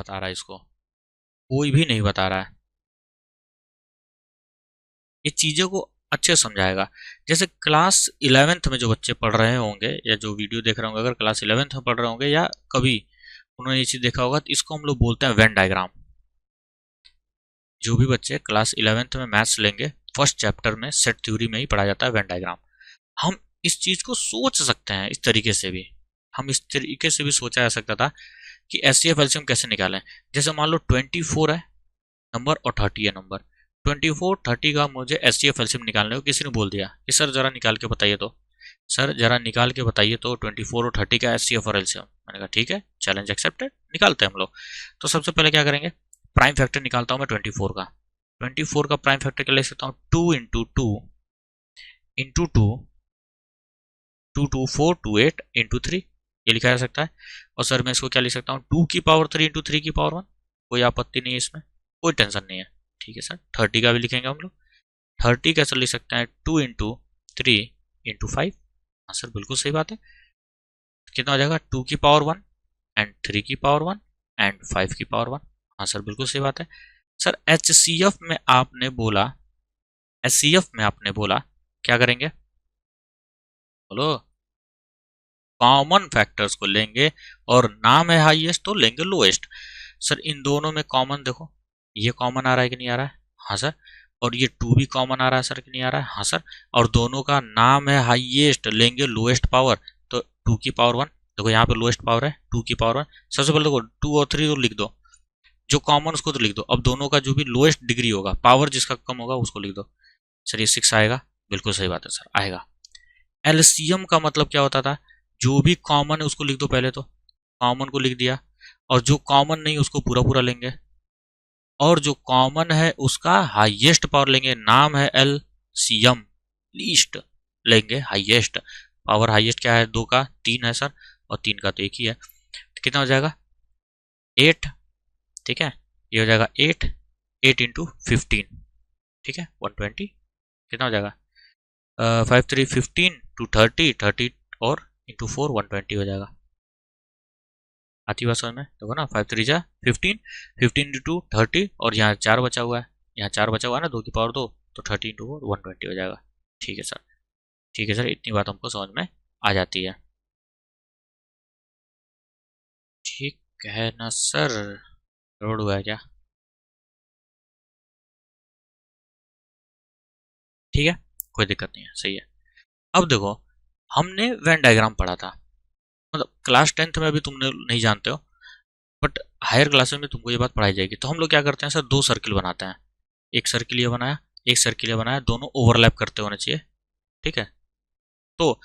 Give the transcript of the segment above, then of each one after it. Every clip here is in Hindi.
बता रहा है इसको, कोई भी नहीं बता रहा है। ये चीज़ों को अच्छे से समझाएगा। जैसे क्लास 11th में जो बच्चे पढ़ रहे होंगे या जो वीडियो देख रहे होंगे, अगर क्लास 11th में पढ़ रहे होंगे या कभी उन्होंने ये चीज़ देखा होगा, तो इसको हम लोग बोलते हैं वेन डायग्राम। जो भी बच्चे क्लास 11th में मैथ्स लेंगे, फर्स्ट चैप्टर में सेट थ्योरी में ही पढ़ा जाता है वेन डायग्राम। हम इस चीज़ को सोच सकते हैं इस तरीके से भी, हम इस तरीके से भी सोचा जा सकता था कि एचसीएफ एलसीएम कैसे निकालें। जैसे मान लो 24 है नंबर और 30 है नंबर, 24 30 का मुझे एचसीएफ एलसीएम निकालने को किसी ने बोल दिया कि सर जरा निकाल के बताइए, तो सर जरा निकाल के बताइए तो 24 और 30 का एचसीएफ और एलसीएम। मैंने कहा ठीक है, चैलेंज एक्सेप्टेड, निकालते हैं हम लोग। तो सबसे पहले क्या करेंगे, प्राइम फैक्टर निकालता हूँ मैं 24 का। 24 का प्राइम फैक्टर क्या ले सकता हूँ, 2 इंटू 2 इंटू 2 2 2 4 2 8 इंटू 3, ये लिखा जा सकता है। और सर मैं इसको क्या लिख सकता हूँ, 2 की पावर 3 इंटू 3 की पावर 1, कोई आपत्ति नहीं है इसमें, कोई टेंशन नहीं है। ठीक है सर, 30 का भी लिखेंगे हम लोग। 30 कैसे लिख सकते हैं, 2 इंटू 3 इंटू 5। हाँ सर बिल्कुल सही बात है। कितना हो जाएगा, 2 की पावर 1 एंड 3 की पावर 1 एंड 5 की पावर 1। हाँ सर बिल्कुल सही बात है। सर एचसीएफ में आपने बोला, एचसीएफ में आपने बोला क्या करेंगे, बोलो, कॉमन फैक्टर्स को लेंगे और नाम है हाईएस्ट तो लेंगे लोएस्ट। सर इन दोनों में कॉमन देखो, ये कॉमन आ रहा है कि नहीं आ रहा है, हाँ सर। और ये 2 भी कॉमन आ रहा है सर कि नहीं आ रहा है, हाँ सर। और दोनों का नाम है हाईएस्ट, लेंगे लोएस्ट पावर, तो 2 की पावर 1, देखो यहाँ पे लोएस्ट पावर है 2 की पावर 1। सबसे पहले देखो 2 और 3 तो लिख दो, जो कॉमन उसको तो लिख दो, अब दोनों का जो भी लोएस्ट डिग्री होगा, पावर जिसका कम होगा उसको लिख दो। सर ये 6 आएगा, बिल्कुल सही बात है सर, आएगा। एलसीएम का मतलब क्या होता था, जो भी कॉमन है उसको लिख दो पहले, तो कॉमन को लिख दिया, और जो कॉमन नहीं उसको पूरा पूरा लेंगे, और जो कॉमन है उसका हाईएस्ट पावर लेंगे, नाम है एलसीएम, लीस्ट लेंगे हाईएस्ट पावर। हाईएस्ट क्या है, 2 का 3 है सर, और 3 का तो 1 ही है, तो कितना हो जाएगा 8। ठीक है, ये हो जाएगा 8, 8 इंटू 15, ठीक है 120। कितना हो जाएगा 5 3 15 टू 30 30 और इंटू 4 120 हो जाएगा। आती बात समझ में, देखो ना 5 3 जा 15, 15 इंटू 30, और यहाँ 4 बचा हुआ है, यहाँ 4 बचा हुआ है ना, 2 की पावर 2, तो 30 इंटू 4 120 हो जाएगा। ठीक है सर, ठीक है सर, इतनी बात हमको समझ में आ जाती है। ठीक है ना सर, रोड हुआ है क्या, ठीक है, कोई दिक्कत नहीं है, सही है। अब देखो, हमने वेन डायग्राम पढ़ा था, मतलब क्लास 10th में अभी तुमने नहीं जानते हो, बट हायर क्लासेस में तुमको ये बात पढ़ाई जाएगी। तो हम लोग क्या करते हैं सर, 2 सर्किल बनाते हैं, एक सर्किल ये बनाया, एक सर्किल ये बनाया, दोनों ओवरलैप करते होने चाहिए। ठीक है, तो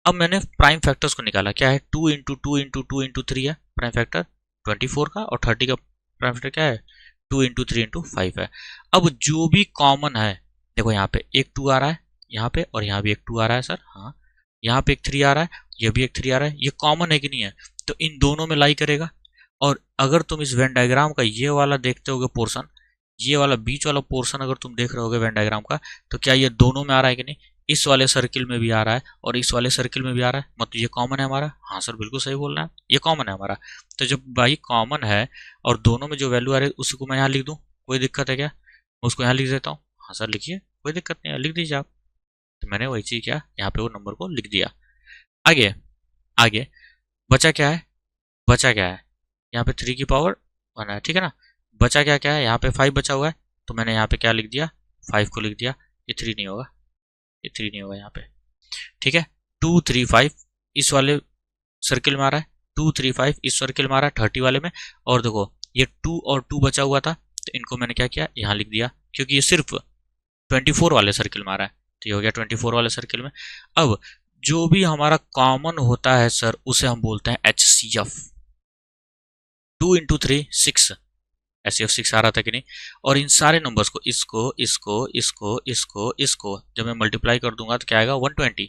अब मैंने प्राइम फैक्टर्स को निकाला, क्या है 2 इंटू 2 इंटू 2 इंटू 3 है प्राइम फैक्टर 24 का, और 30 का प्राइम फैक्टर क्या है 2 इंटू 3 इंटू 5 है। अब जो भी कॉमन है, देखो यहाँ पे एक 2 आ रहा है यहाँ पे, और यहाँ भी एक 2 आ रहा है सर, हाँ यहाँ पे एक 3 आ रहा है, ये भी एक 3 आ रहा है, ये कॉमन है कि नहीं है, तो इन दोनों में लाई करेगा। और अगर तुम इस वेन डायग्राम का ये वाला देखते होगे पोर्शन, ये वाला बीच वाला पोर्शन अगर तुम देख रहे होगे वेन डायग्राम का, तो क्या ये दोनों में आ रहा है कि नहीं, इस वाले सर्किल में भी आ रहा है और इस वाले सर्किल में भी आ रहा है, मतलब ये कॉमन है हमारा। हाँ सर बिल्कुल सही बोल रहे हैं, ये कॉमन है हमारा। तो जब भाई कॉमन है और दोनों में जो वैल्यू आ रही है उसी को मैं यहाँ लिख दूँ, कोई दिक्कत है क्या, मैं उसको यहाँ लिख देता हूँ। हाँ सर लिखिए, कोई दिक्कत नहीं है, लिख दीजिए आप। तो मैंने वही चीज़ किया, यहाँ पे वो नंबर को लिख दिया। आगे आगे बचा क्या है, बचा क्या है, यहाँ पे 3 की पावर 1 है, ठीक है ना। बचा क्या क्या है, यहाँ पे 5 बचा हुआ है, तो मैंने यहाँ पे क्या लिख दिया, 5 को लिख दिया। ये 3 नहीं होगा, ये 3 नहीं होगा यहाँ पे, ठीक है। 2 3 5 इस वाले सर्किल में आ रहा है, 2 3 5 इस सर्किल में आ रहा है 30 वाले में, और देखो ये 2 और 2 बचा हुआ था, तो इनको मैंने क्या किया, यहाँ लिख दिया, क्योंकि ये सिर्फ 24 वाले सर्किल में आ रहा है, तो ये हो गया 24 वाले सर्किल में। अब जो भी हमारा कॉमन होता है सर, उसे हम बोलते हैं HCF। 2 इंटू 3 6, HCF 6 आ रहा था कि नहीं। और इन सारे नंबर्स को, इसको इसको इसको इसको इसको जब मैं मल्टीप्लाई कर दूंगा तो क्या आएगा 120,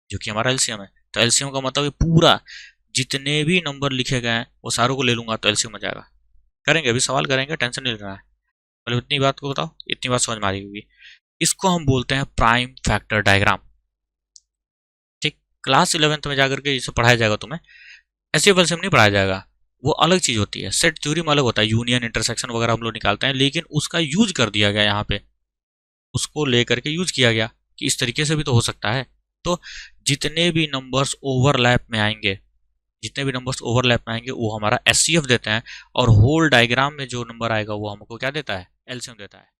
जो कि हमारा एलसीएम है। तो एलसीएम का मतलब पूरा जितने भी नंबर लिखे गए हैं वो सारों को ले लूंगा तो एलसीएम आ जाएगा। करेंगे, अभी सवाल करेंगे, टेंशन नहीं लेना है। पहले इतनी बात को बताओ, इतनी बात समझ में आ रही होगी। इसको हम बोलते हैं प्राइम फैक्टर डायग्राम। ठीक, क्लास 11th में जाकर के इसे पढ़ाया जाएगा तुम्हें, एचसीएफ एलसीएम नहीं पढ़ाया जाएगा, वो अलग चीज़ होती है। सेट थ्योरी में अलग होता है, यूनियन इंटरसेक्शन वगैरह हम लोग निकालते हैं, लेकिन उसका यूज कर दिया गया यहाँ पे, उसको लेकर के यूज किया गया कि इस तरीके से भी तो हो सकता है। तो जितने भी नंबर्स ओवरलैप में आएंगे, जितने भी नंबर्स ओवरलैप में आएंगे वो हमारा एचसीएफ देते हैं, और होल डायग्राम में जो नंबर आएगा वो हमको क्या देता है, एलसीएम देता है।